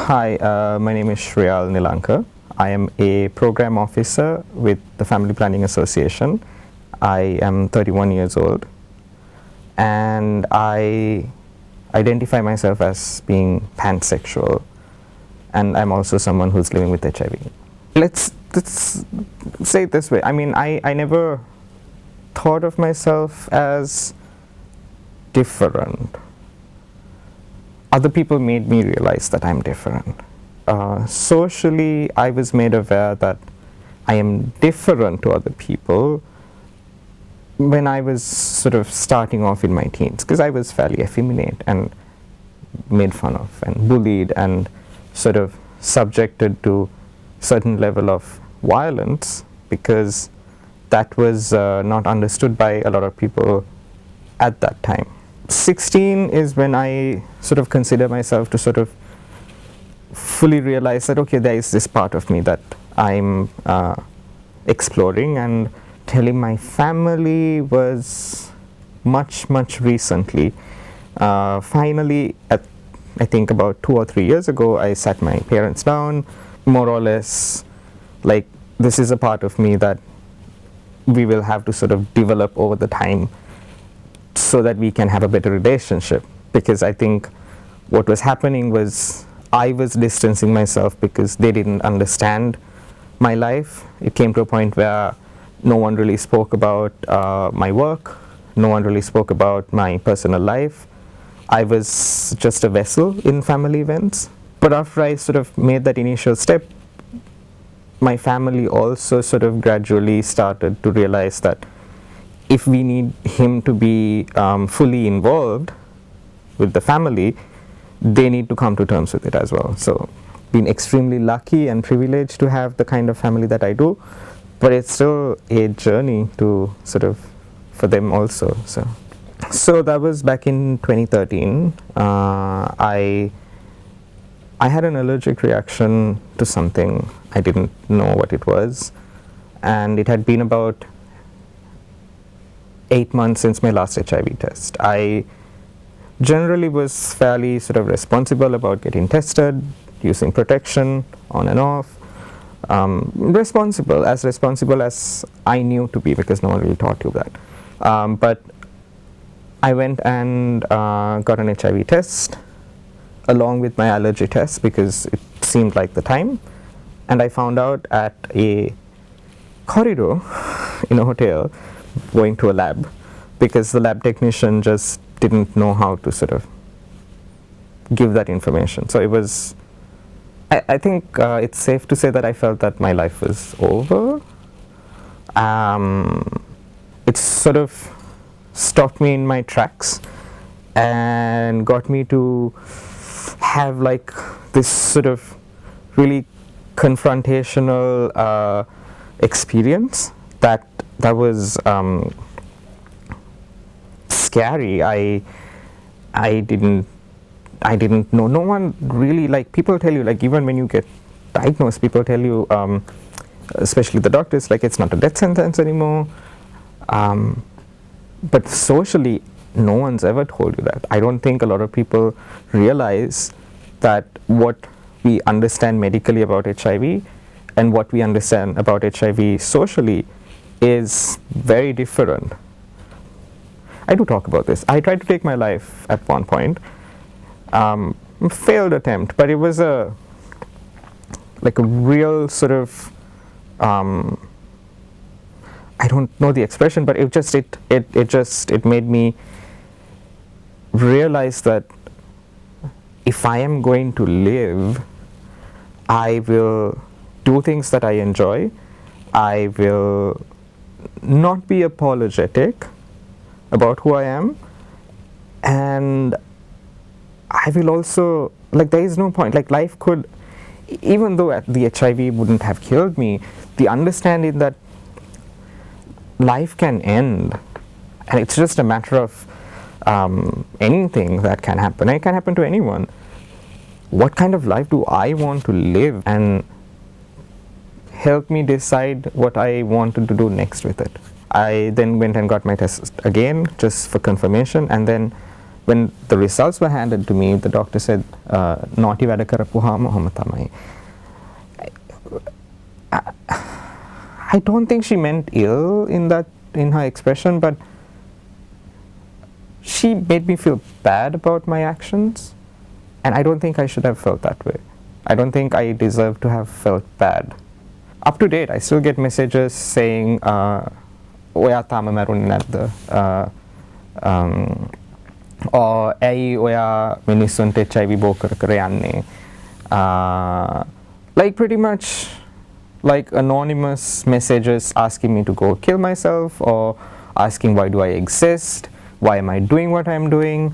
Hi, my name is Sriyal Nilanka. I am a program officer with the Family Planning Association. I am 31 years old and I identify myself as being pansexual, and I'm also someone who's living with HIV. Let's say it this way. I mean, I never thought of myself as different. Other people made me realize that I'm different. Socially, I was made aware that I am different to other people when I was sort of starting off in my teens, because I was fairly effeminate and made fun of and bullied and sort of subjected to certain level of violence, because that was not understood by a lot of people at that time. 16 is when I sort of consider myself to sort of fully realize that, okay, there is this part of me that I'm exploring, and telling my family was much recently. Finally, I think about 2 or 3 years ago, I sat my parents down, more or less like, this is a part of me that we will have to sort of develop over the time so that we can have a better relationship. Because I think what was happening was I was distancing myself because they didn't understand my life. It came to a point where no one really spoke about my work, no one really spoke about my personal life. I was just a vessel in family events. But after I sort of made that initial step, my family also sort of gradually started to realize that if we need him to be fully involved with the family, they need to come to terms with it as well. So, been extremely lucky and privileged to have the kind of family that I do, but it's still a journey to sort of for them also. So that was back in 2013. I had an allergic reaction to something. I didn't know what it was, and it had been about 8 months since my last HIV test. I generally was fairly sort of responsible about getting tested, using protection on and off. Responsible as I knew to be, because no one really taught you that. But I went and got an HIV test along with my allergy test, because it seemed like the time, and I found out at a corridor in a hotel going to a lab, because the lab technician just didn't know how to sort of give that information. So it was, I think it's safe to say that I felt that my life was over. It sort of stopped me in my tracks and got me to have like this sort of really confrontational experience that was scary. I didn't know. No one really, like, people tell you, like, even when you get diagnosed, people tell you, especially the doctors, like, it's not a death sentence anymore. But socially, no one's ever told you that. I don't think a lot of people realize that what we understand medically about HIV and what we understand about HIV socially is very different. I do talk about this. I tried to take my life at one point. Failed attempt, but it was like a real sort of, I don't know the expression, but it made me realize that if I am going to live, I will do things that I enjoy. I will not be apologetic about who I am, and I will also, like, there is no point, like, life could, even though the HIV wouldn't have killed me, the understanding that life can end, and it's just a matter of anything that can happen. It can happen to anyone. What kind of life do I want to live, and help me decide what I wanted to do next with it. I then went and got my test again, just for confirmation, and then when the results were handed to me, the doctor said, "Naughty වැඩ කරපුවාම ඔහොම තමයි." I don't think she meant ill in her expression, but she made me feel bad about my actions, and I don't think I should have felt that way. I don't think I deserve to have felt bad. Up to date, I still get messages saying, "Oya tama marune nadda?" Or "Ai oya minissunte HIV bo kar kar yanne?" Like pretty much like anonymous messages asking me to go kill myself, or asking why do I exist, why am I doing what I'm doing,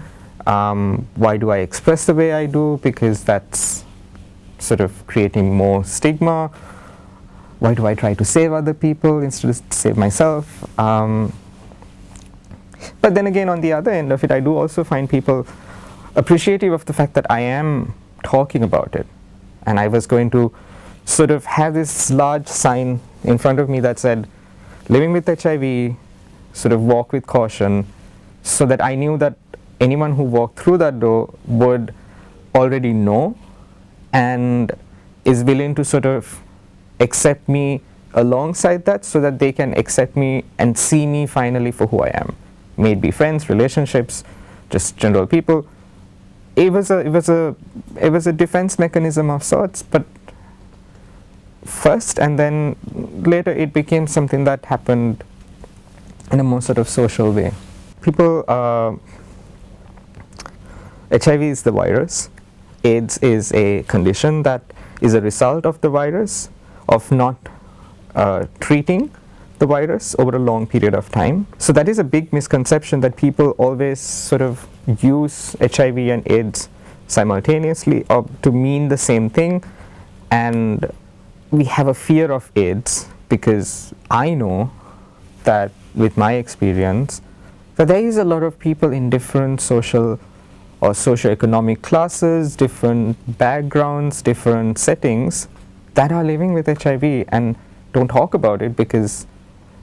why do I express the way I do, because that's sort of creating more stigma. Why do I try to save other people instead of save myself? But then again, on the other end of it, I do also find people appreciative of the fact that I am talking about it. And I was going to sort of have this large sign in front of me that said, "Living with HIV, sort of walk with caution," so that I knew that anyone who walked through that door would already know and is willing to sort of accept me alongside that, so that they can accept me and see me finally for who I am. May it be friends, relationships, just general people. It was a defense mechanism of sorts, but first, and then later it became something that happened in a more sort of social way. People, HIV is the virus. AIDS is a condition that is a result of the virus, of not treating the virus over a long period of time. So that is a big misconception, that people always sort of use HIV and AIDS simultaneously or to mean the same thing, and we have a fear of AIDS because I know that with my experience that there is a lot of people in different social or socioeconomic classes, different backgrounds, different settings that are living with HIV and don't talk about it because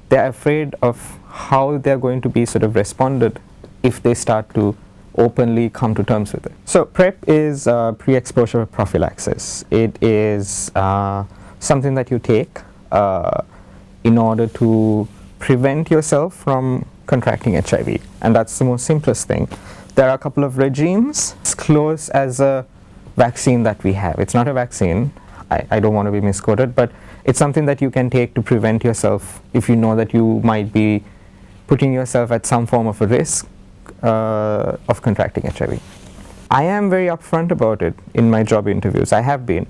they're afraid of how they're going to be sort of responded if they start to openly come to terms with it. So PrEP is pre-exposure prophylaxis. It is something that you take in order to prevent yourself from contracting HIV, and that's the most simplest thing. There are a couple of regimes as close as a vaccine that we have. It's not a vaccine, I don't want to be misquoted, but it's something that you can take to prevent yourself if you know that you might be putting yourself at some form of a risk of contracting HIV. I am very upfront about it in my job interviews. I have been.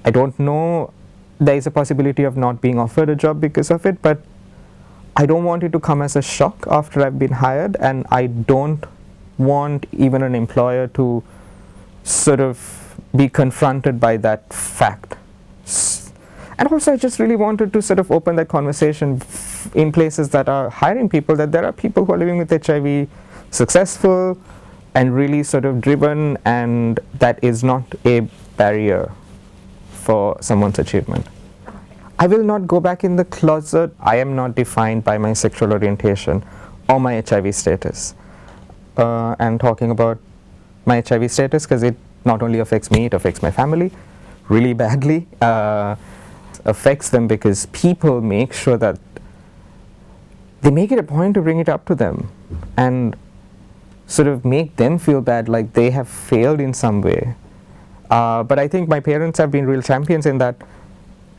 I don't know, there is a possibility of not being offered a job because of it, but I don't want it to come as a shock after I've been hired, and I don't want even an employer to sort of be confronted by that fact. And also I just really wanted to sort of open that conversation in places that are hiring people, that there are people who are living with HIV, successful and really sort of driven, and that is not a barrier for someone's achievement. I will not go back in the closet. I am not defined by my sexual orientation or my HIV status. And talking about my HIV status, because it not only affects me, it affects my family really badly. Affects them because people make sure that they make it a point to bring it up to them and sort of make them feel bad, like they have failed in some way. But I think my parents have been real champions in that,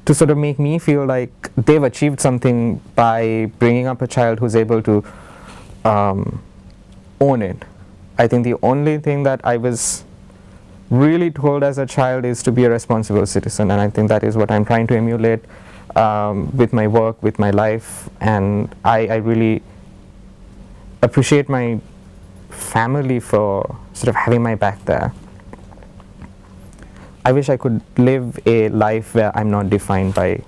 to sort of make me feel like they've achieved something by bringing up a child who's able to own it. I think the only thing that I was really told as a child is to be a responsible citizen, and I think that is what I'm trying to emulate with my work, with my life, and I really appreciate my family for sort of having my back there. I wish I could live a life where I'm not defined by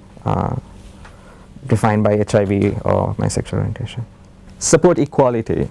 HIV or my sexual orientation. Support equality.